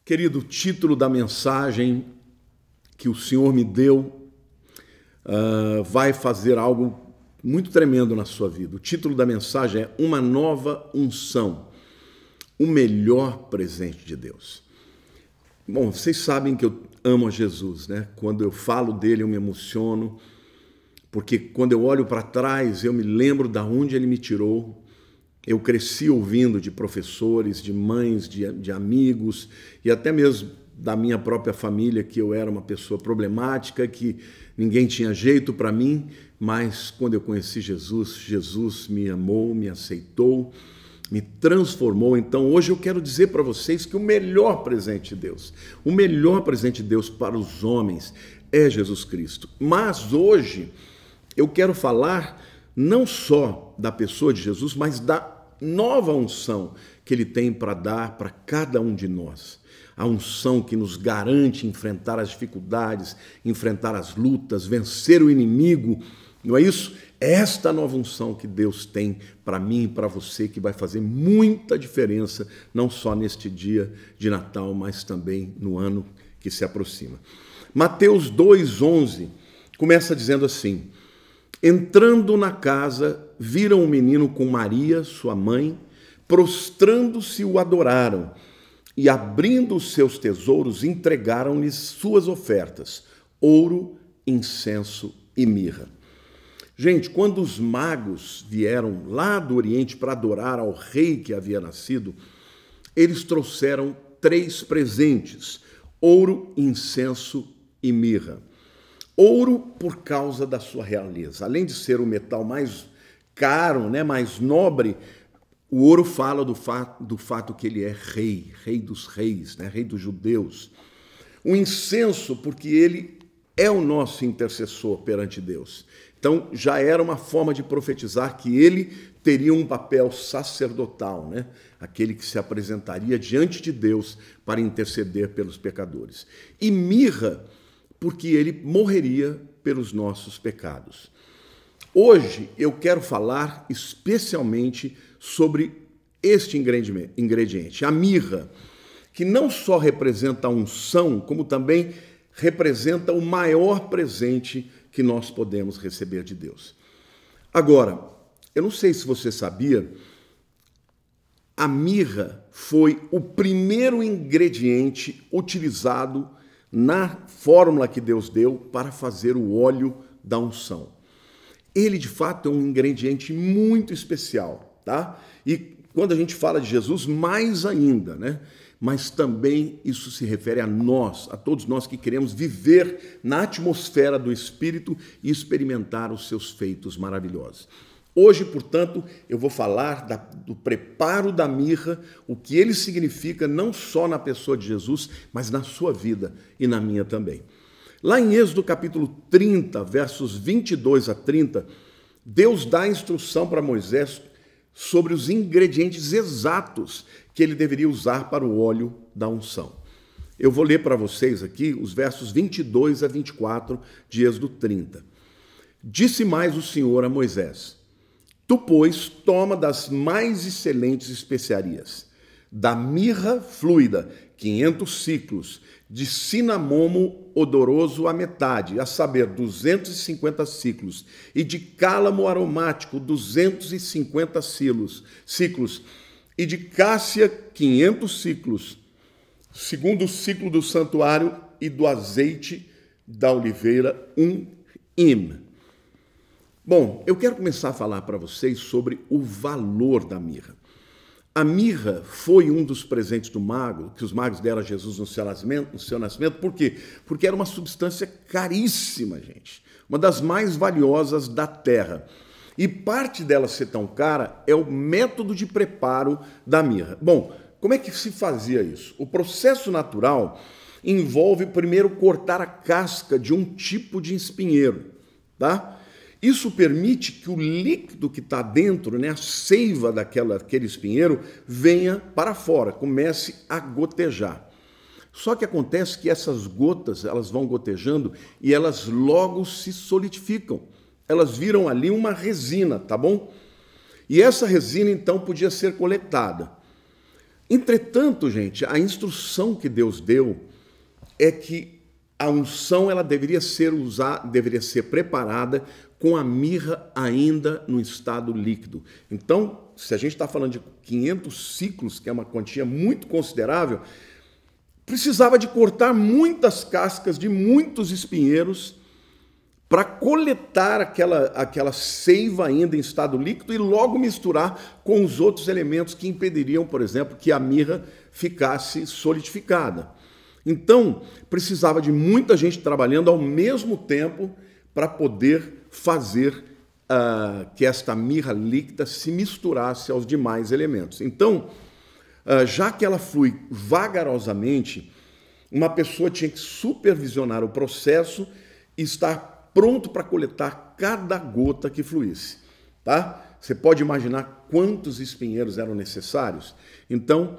Querido, o título da mensagem que o Senhor me deu vai fazer algo muito tremendo na sua vida. O título da mensagem é Uma Nova Unção, o melhor presente de Deus. Bom, vocês sabem que eu amo a Jesus, né? Quando eu falo dele eu me emociono, porque quando eu olho para trás eu me lembro de onde ele me tirou. Eu cresci ouvindo de professores, de mães, de amigos e até mesmo da minha própria família que eu era uma pessoa problemática, que ninguém tinha jeito para mim, mas quando eu conheci Jesus, Jesus me amou, me aceitou, me transformou. Então hoje eu quero dizer para vocês que o melhor presente de Deus, o melhor presente de Deus para os homens é Jesus Cristo. Mas hoje eu quero falar não só da pessoa de Jesus, mas da nova unção que ele tem para dar para cada um de nós. A unção que nos garante enfrentar as dificuldades, enfrentar as lutas, vencer o inimigo. Não é isso? É esta nova unção que Deus tem para mim e para você, que vai fazer muita diferença, não só neste dia de Natal, mas também no ano que se aproxima. Mateus 2,11 começa dizendo assim: entrando na casa, viram um menino com Maria, sua mãe, prostrando-se o adoraram e, abrindo os seus tesouros, entregaram-lhes suas ofertas, ouro, incenso e mirra. Gente, quando os magos vieram lá do Oriente para adorar ao rei que havia nascido, eles trouxeram 3 presentes: ouro, incenso e mirra. Ouro por causa da sua realeza. Além de ser o metal mais caro, mais nobre, o ouro fala do fato que ele é rei, rei dos reis, rei dos judeus. O incenso, porque ele é o nosso intercessor perante Deus. Então, já era uma forma de profetizar que ele teria um papel sacerdotal, aquele que se apresentaria diante de Deus para interceder pelos pecadores. E mirra, porque ele morreria pelos nossos pecados. Hoje eu quero falar especialmente sobre este ingrediente, a mirra, que não só representa a unção, como também representa o maior presente que nós podemos receber de Deus. Agora, eu não sei se você sabia, a mirra foi o primeiro ingrediente utilizado na fórmula que Deus deu para fazer o óleo da unção. Ele, de fato, é um ingrediente muito especial, tá? E quando a gente fala de Jesus, mais ainda, Mas também isso se refere a nós, a todos nós que queremos viver na atmosfera do Espírito e experimentar os seus feitos maravilhosos. Hoje, portanto, eu vou falar do preparo da mirra, o que ele significa não só na pessoa de Jesus, mas na sua vida e na minha também. Lá em Êxodo capítulo 30, versos 22 a 30, Deus dá instrução para Moisés sobre os ingredientes exatos que ele deveria usar para o óleo da unção. Eu vou ler para vocês aqui os versos 22 a 24 de Êxodo 30. Disse mais o Senhor a Moisés: tu, pois, toma das mais excelentes especiarias, da mirra fluida, 500 ciclos, de cinamomo odoroso a metade, a saber, 250 ciclos, e de cálamo aromático, 250 ciclos, e de cássia, 500 ciclos, segundo o ciclo do santuário, e do azeite da oliveira, 1 hin. Bom, eu quero começar a falar para vocês sobre o valor da mirra. A mirra foi um dos presentes do mago, que os magos deram a Jesus no seu nascimento. Por quê? Porque era uma substância caríssima, gente. Uma das mais valiosas da terra. E parte dela ser tão cara é o método de preparo da mirra. Bom, como é que se fazia isso? O processo natural envolve primeiro cortar a casca de um tipo de espinheiro, tá? Isso permite que o líquido que está dentro, a seiva daquele espinheiro, venha para fora, comece a gotejar. Só que acontece que essas gotas, elas vão gotejando e elas logo se solidificam. Elas viram ali uma resina, tá bom? E essa resina, então, podia ser coletada. Entretanto, gente, a instrução que Deus deu é que a unção ela deveria ser preparada com a mirra ainda no estado líquido. Então, se a gente está falando de 500 ciclos, que é uma quantia muito considerável, precisava de cortar muitas cascas de muitos espinheiros para coletar aquela seiva ainda em estado líquido e logo misturar com os outros elementos que impediriam, por exemplo, que a mirra ficasse solidificada. Então, precisava de muita gente trabalhando ao mesmo tempo para poder fazer que esta mirra líquida se misturasse aos demais elementos. Então, já que ela flui vagarosamente, uma pessoa tinha que supervisionar o processo e estar pronto para coletar cada gota que fluísse, tá? Você pode imaginar quantos espinheiros eram necessários? Então,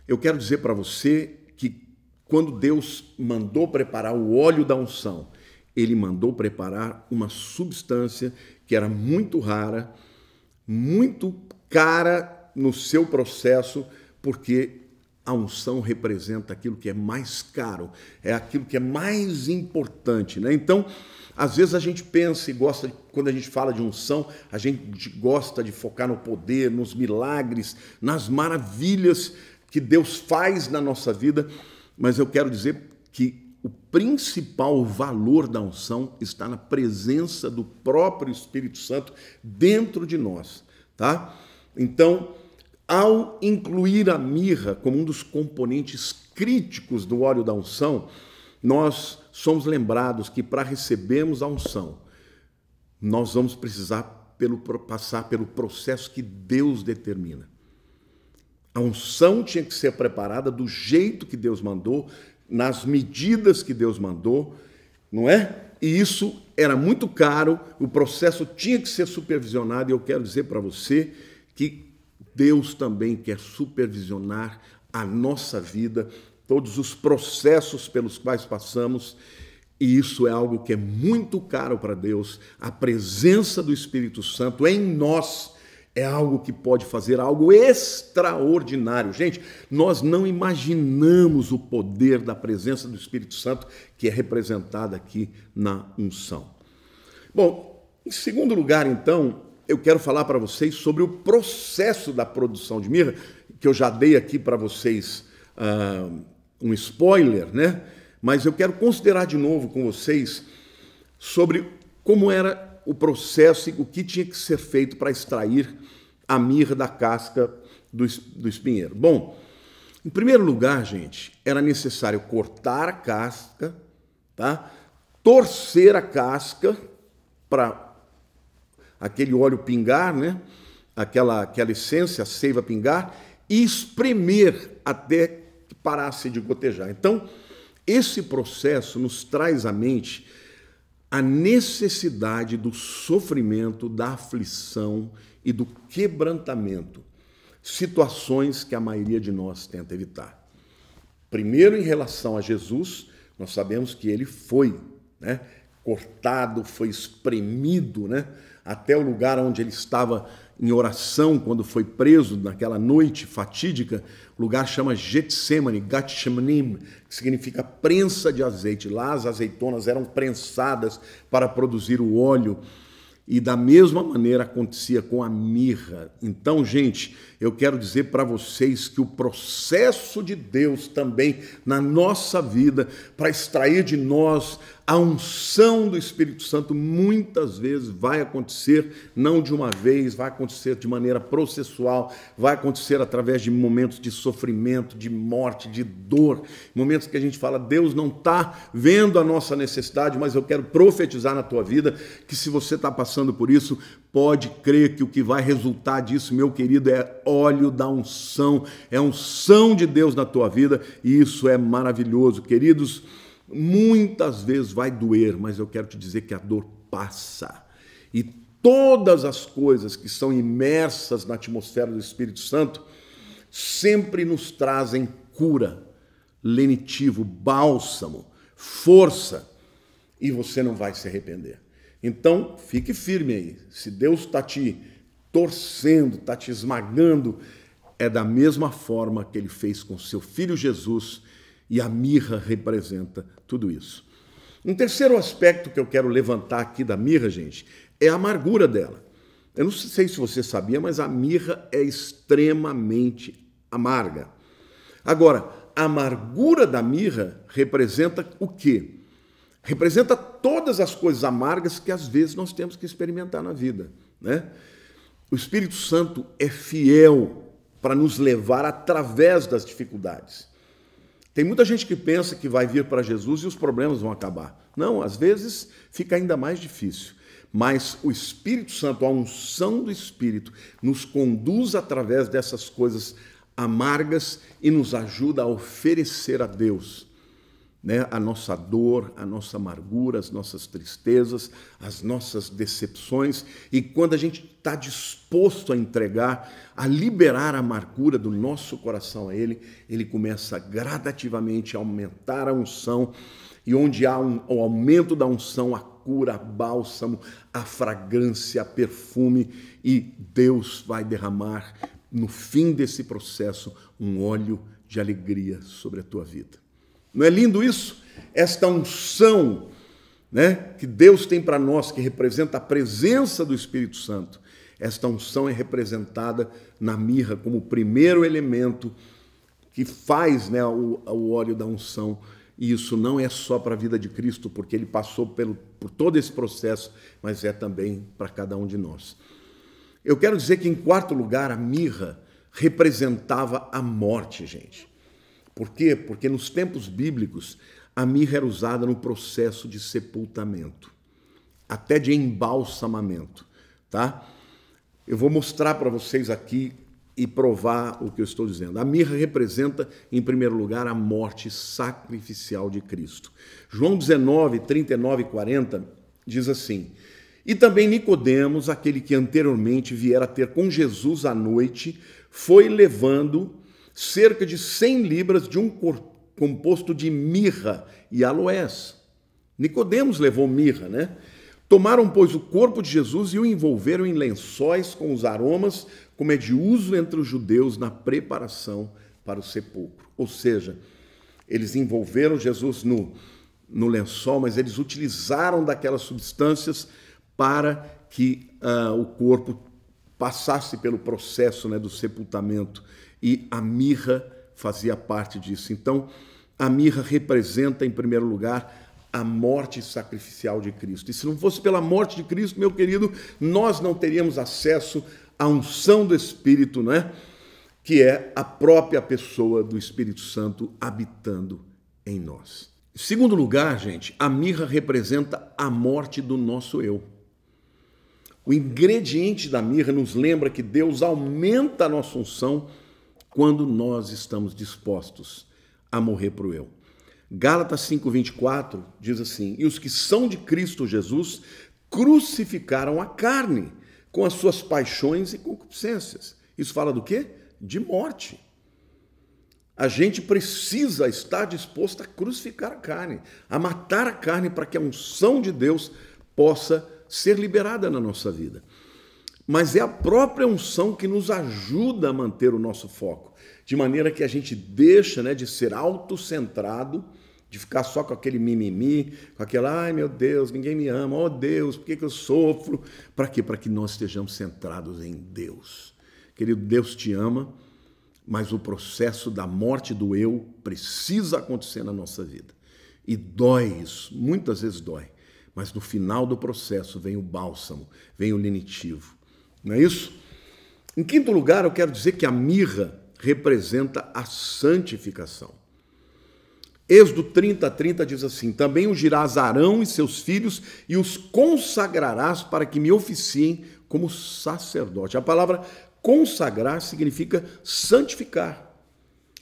eu quero dizer para você que quando Deus mandou preparar o óleo da unção, ele mandou preparar uma substância que era muito rara, muito cara no seu processo, porque a unção representa aquilo que é mais caro, é aquilo que é mais importante, né? Então, às vezes a gente pensa e gosta, quando a gente fala de unção, a gente gosta de focar no poder, nos milagres, nas maravilhas que Deus faz na nossa vida, mas eu quero dizer que o principal valor da unção está na presença do próprio Espírito Santo dentro de nós, tá? Então, ao incluir a mirra como um dos componentes críticos do óleo da unção, nós somos lembrados que para recebermos a unção, nós vamos precisar passar pelo processo que Deus determina. A unção tinha que ser preparada do jeito que Deus mandou, nas medidas que Deus mandou, não é? E isso era muito caro, o processo tinha que ser supervisionado, e eu quero dizer para você que Deus também quer supervisionar a nossa vida, todos os processos pelos quais passamos, e isso é algo que é muito caro para Deus. A presença do Espírito Santo em nós é algo que pode fazer algo extraordinário. Gente, nós não imaginamos o poder da presença do Espírito Santo que é representada aqui na unção. Bom, em segundo lugar, então, eu quero falar para vocês sobre o processo da produção de mirra, que eu já dei aqui para vocês um spoiler, né? Mas eu quero considerar de novo com vocês sobre como era o processo e o que tinha que ser feito para extrair a mirra da casca do espinheiro. Bom, em primeiro lugar, gente, era necessário cortar a casca, tá? Torcer a casca para aquele óleo pingar, né? Aquela essência, a seiva pingar, e espremer até que parasse de gotejar. Então, esse processo nos traz à mente a necessidade do sofrimento, da aflição e do quebrantamento, situações que a maioria de nós tenta evitar. Primeiro, em relação a Jesus, nós sabemos que ele foi, né, cortado, foi espremido, né, até o lugar onde ele estava em oração quando foi preso naquela noite fatídica. O lugar chama Getsemane, Gatshemanim, que significa prensa de azeite. Lá as azeitonas eram prensadas para produzir o óleo. E da mesma maneira acontecia com a mirra. Então, gente, eu quero dizer para vocês que o processo de Deus também na nossa vida, para extrair de nós a unção do Espírito Santo, muitas vezes vai acontecer, não de uma vez, vai acontecer de maneira processual, vai acontecer através de momentos de sofrimento, de morte, de dor, momentos que a gente fala, Deus não está vendo a nossa necessidade, mas eu quero profetizar na tua vida que se você está passando por isso, pode crer que o que vai resultar disso, meu querido, é óleo da unção, é a unção de Deus na tua vida, e isso é maravilhoso. Queridos, muitas vezes vai doer, mas eu quero te dizer que a dor passa. E todas as coisas que são imersas na atmosfera do Espírito Santo sempre nos trazem cura, lenitivo, bálsamo, força, e você não vai se arrepender. Então, fique firme aí. Se Deus está te torcendo, está te esmagando, é da mesma forma que ele fez com seu filho Jesus, e a mirra representa tudo isso. Um terceiro aspecto que eu quero levantar aqui da mirra, gente, é a amargura dela. Eu não sei se você sabia, mas a mirra é extremamente amarga. Agora, a amargura da mirra representa o quê? Representa todas as coisas amargas que às vezes nós temos que experimentar na vida, né? O Espírito Santo é fiel para nos levar através das dificuldades. Tem muita gente que pensa que vai vir para Jesus e os problemas vão acabar. Não, às vezes fica ainda mais difícil. Mas o Espírito Santo, a unção do Espírito, nos conduz através dessas coisas amargas e nos ajuda a oferecer a Deus, né, a nossa dor, a nossa amargura, as nossas tristezas, as nossas decepções. E quando a gente está disposto a entregar, a liberar a amargura do nosso coração a Ele, Ele começa gradativamente a aumentar a unção. E onde há o aumento da unção, a cura, a bálsamo, a fragrância, a perfume. E Deus vai derramar, no fim desse processo, um óleo de alegria sobre a tua vida. Não é lindo isso? Esta unção, né, que Deus tem para nós, que representa a presença do Espírito Santo. Esta unção é representada na mirra como o primeiro elemento que faz, né, o óleo da unção. E isso não é só para a vida de Cristo, porque ele passou por todo esse processo, mas é também para cada um de nós. Eu quero dizer que, em quarto lugar, a mirra representava a morte, gente. Por quê? Porque nos tempos bíblicos, a mirra era usada no processo de sepultamento, até de embalsamamento, tá? Eu vou mostrar para vocês aqui e provar o que eu estou dizendo. A mirra representa, em primeiro lugar, a morte sacrificial de Cristo. João 19, 39 e 40 diz assim: e também Nicodemos, aquele que anteriormente viera ter com Jesus à noite, foi levando cerca de 100 libras de um composto de mirra e aloés. Nicodemos levou mirra, né? Tomaram, pois, o corpo de Jesus e o envolveram em lençóis com os aromas, como é de uso entre os judeus na preparação para o sepulcro. Ou seja, eles envolveram Jesus no lençol, mas eles utilizaram daquelas substâncias para que o corpo passasse pelo processo, né, do sepultamento. E a mirra fazia parte disso. Então, a mirra representa, em primeiro lugar, a morte sacrificial de Cristo. E se não fosse pela morte de Cristo, meu querido, nós não teríamos acesso à unção do Espírito, né? Que é a própria pessoa do Espírito Santo habitando em nós. Em segundo lugar, gente, a mirra representa a morte do nosso eu. O ingrediente da mirra nos lembra que Deus aumenta a nossa unção quando nós estamos dispostos a morrer para o eu. Gálatas 5:24 diz assim: e os que são de Cristo Jesus crucificaram a carne com as suas paixões e concupiscências. Isso fala do quê? De morte. A gente precisa estar disposto a crucificar a carne, a matar a carne, para que a unção de Deus possa ser liberada na nossa vida. Mas é a própria unção que nos ajuda a manter o nosso foco, de maneira que a gente deixa, né, de ser autocentrado, de ficar só com aquele mimimi, com aquela, ai meu Deus, ninguém me ama, oh Deus, por que eu sofro? Para quê? Para que nós estejamos centrados em Deus. Querido, Deus te ama, mas o processo da morte do eu precisa acontecer na nossa vida. E dói isso, muitas vezes dói, mas no final do processo vem o bálsamo, vem o lenitivo. Não é isso? Em quinto lugar, eu quero dizer que a mirra representa a santificação. Êxodo 30:30 diz assim: também ungirás Arão e seus filhos e os consagrarás para que me oficiem como sacerdote. A palavra consagrar significa santificar,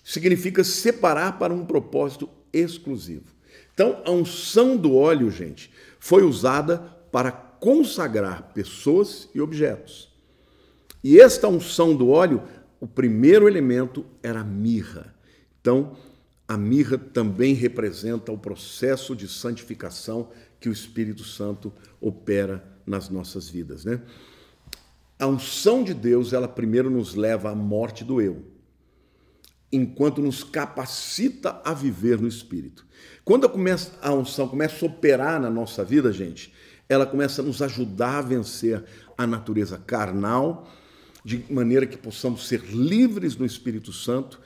significa separar para um propósito exclusivo. Então, a unção do óleo, gente, foi usada para consagrar pessoas e objetos. E esta unção do óleo, o primeiro elemento era a mirra. Então, a mirra também representa o processo de santificação que o Espírito Santo opera nas nossas vidas, né? A unção de Deus, ela primeiro nos leva à morte do eu, enquanto nos capacita a viver no Espírito. Quando a unção começa a operar na nossa vida, gente, ela começa a nos ajudar a vencer a natureza carnal, de maneira que possamos ser livres no Espírito Santo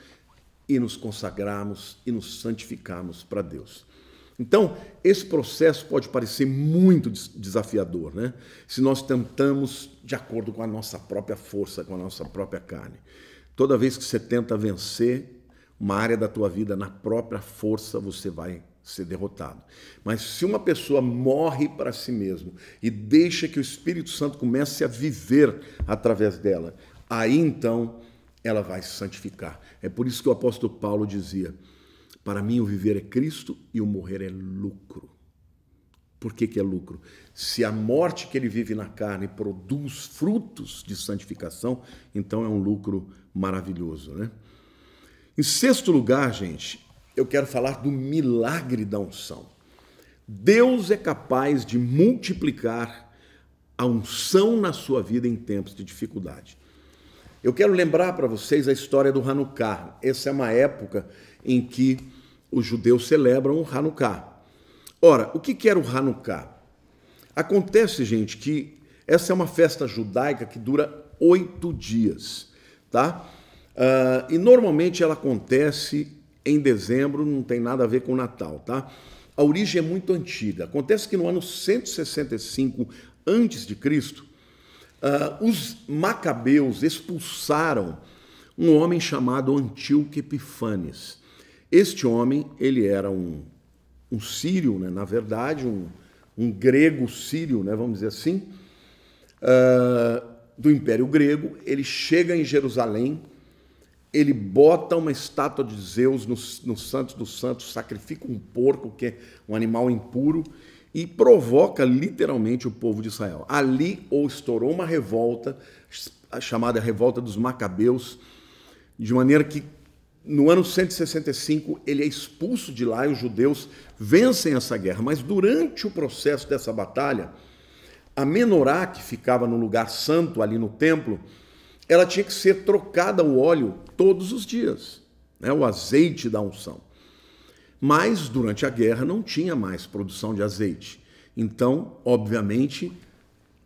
e nos consagrarmos e nos santificarmos para Deus. Então, esse processo pode parecer muito desafiador, né? Se nós tentamos de acordo com a nossa própria força, com a nossa própria carne. Toda vez que você tenta vencer uma área da tua vida na própria força, você vai ser derrotado. Mas se uma pessoa morre para si mesmo e deixa que o Espírito Santo comece a viver através dela, aí então ela vai se santificar. É por isso que o apóstolo Paulo dizia: para mim o viver é Cristo e o morrer é lucro. Por que é lucro? Se a morte que ele vive na carne produz frutos de santificação, então é um lucro maravilhoso, né? Em sexto lugar, gente, eu quero falar do milagre da unção. Deus é capaz de multiplicar a unção na sua vida em tempos de dificuldade. Eu quero lembrar para vocês a história do Hanukkah. Essa é uma época em que os judeus celebram o Hanukkah. Ora, o que era o Hanukkah? Acontece, gente, que essa é uma festa judaica que dura 8 dias, tá? E normalmente ela acontece em dezembro, não tem nada a ver com o Natal, tá? A origem é muito antiga. Acontece que no ano 165 a.C., os macabeus expulsaram um homem chamado Antíoco Epifanes. Este homem, ele era um sírio, né? Na verdade, um grego sírio, né? Vamos dizer assim, do Império Grego. Ele chega em Jerusalém, ele bota uma estátua de Zeus no Santos dos Santos, sacrifica um porco, que é um animal impuro, e provoca literalmente o povo de Israel. Ali estourou uma revolta, chamada Revolta dos Macabeus, de maneira que no ano 165 ele é expulso de lá e os judeus vencem essa guerra. Mas durante o processo dessa batalha, a menorá, que ficava no lugar santo ali no templo, ela tinha que ser trocada o óleo todos os dias, né? O azeite da unção. Mas durante a guerra não tinha mais produção de azeite. Então, obviamente,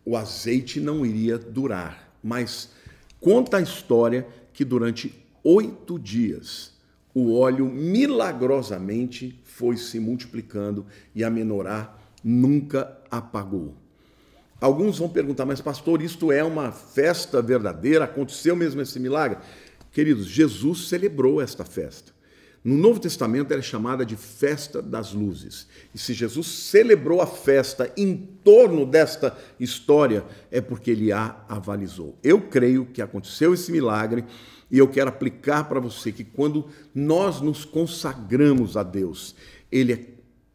o azeite não iria durar. Mas conta a história que durante 8 dias o óleo milagrosamente foi se multiplicando e a menorá nunca apagou. Alguns vão perguntar: mas pastor, isto é uma festa verdadeira? Aconteceu mesmo esse milagre? Queridos, Jesus celebrou esta festa. No Novo Testamento ela é chamada de Festa das Luzes. E se Jesus celebrou a festa em torno desta história, é porque ele a avalizou. Eu creio que aconteceu esse milagre e eu quero aplicar para você que quando nós nos consagramos a Deus, ele é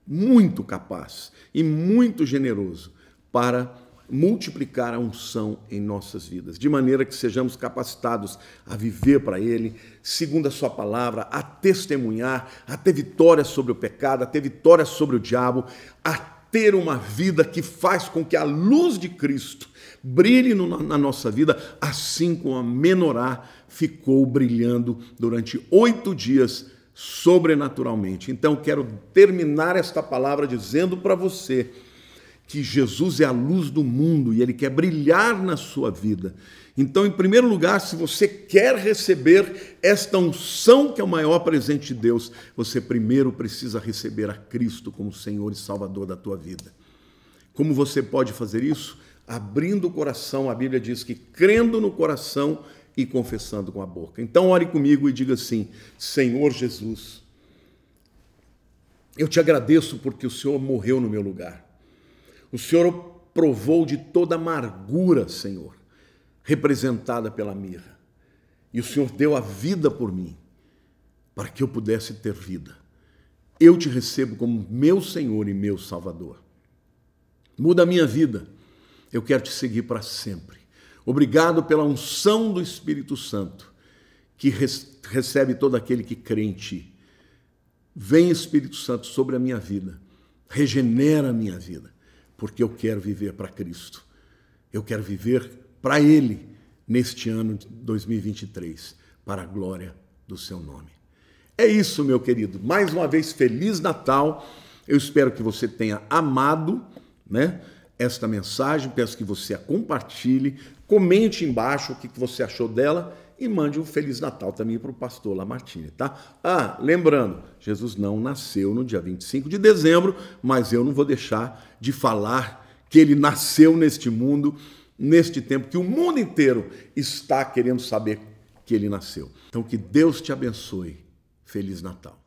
muito capaz e muito generoso para multiplicar a unção em nossas vidas, de maneira que sejamos capacitados a viver para Ele, segundo a sua palavra, a testemunhar, a ter vitória sobre o pecado, a ter vitória sobre o diabo, a ter uma vida que faz com que a luz de Cristo brilhe na nossa vida, assim como a menorá ficou brilhando durante 8 dias sobrenaturalmente. Então, quero terminar esta palavra dizendo para você que Jesus é a luz do mundo e Ele quer brilhar na sua vida. Então, em primeiro lugar, se você quer receber esta unção que é o maior presente de Deus, você primeiro precisa receber a Cristo como Senhor e Salvador da tua vida. Como você pode fazer isso? Abrindo o coração. A Bíblia diz que crendo no coração e confessando com a boca. Então, ore comigo e diga assim: Senhor Jesus, eu te agradeço porque o Senhor morreu no meu lugar. O Senhor provou de toda amargura, Senhor, representada pela mirra. E o Senhor deu a vida por mim, para que eu pudesse ter vida. Eu te recebo como meu Senhor e meu Salvador. Muda a minha vida. Eu quero te seguir para sempre. Obrigado pela unção do Espírito Santo, que recebe todo aquele que crê em ti. Vem, Espírito Santo, sobre a minha vida. Regenera a minha vida. Porque eu quero viver para Cristo. Eu quero viver para Ele neste ano de 2023, para a glória do seu nome. É isso, meu querido. Mais uma vez, Feliz Natal. Eu espero que você tenha amado, né, esta mensagem. Peço que você a compartilhe, comente embaixo o que você achou dela e mande um Feliz Natal também para o pastor Lamartine, tá? Lembrando, Jesus não nasceu no dia 25 de dezembro, mas eu não vou deixar de falar que ele nasceu neste mundo, neste tempo que o mundo inteiro está querendo saber que ele nasceu. Então, que Deus te abençoe. Feliz Natal.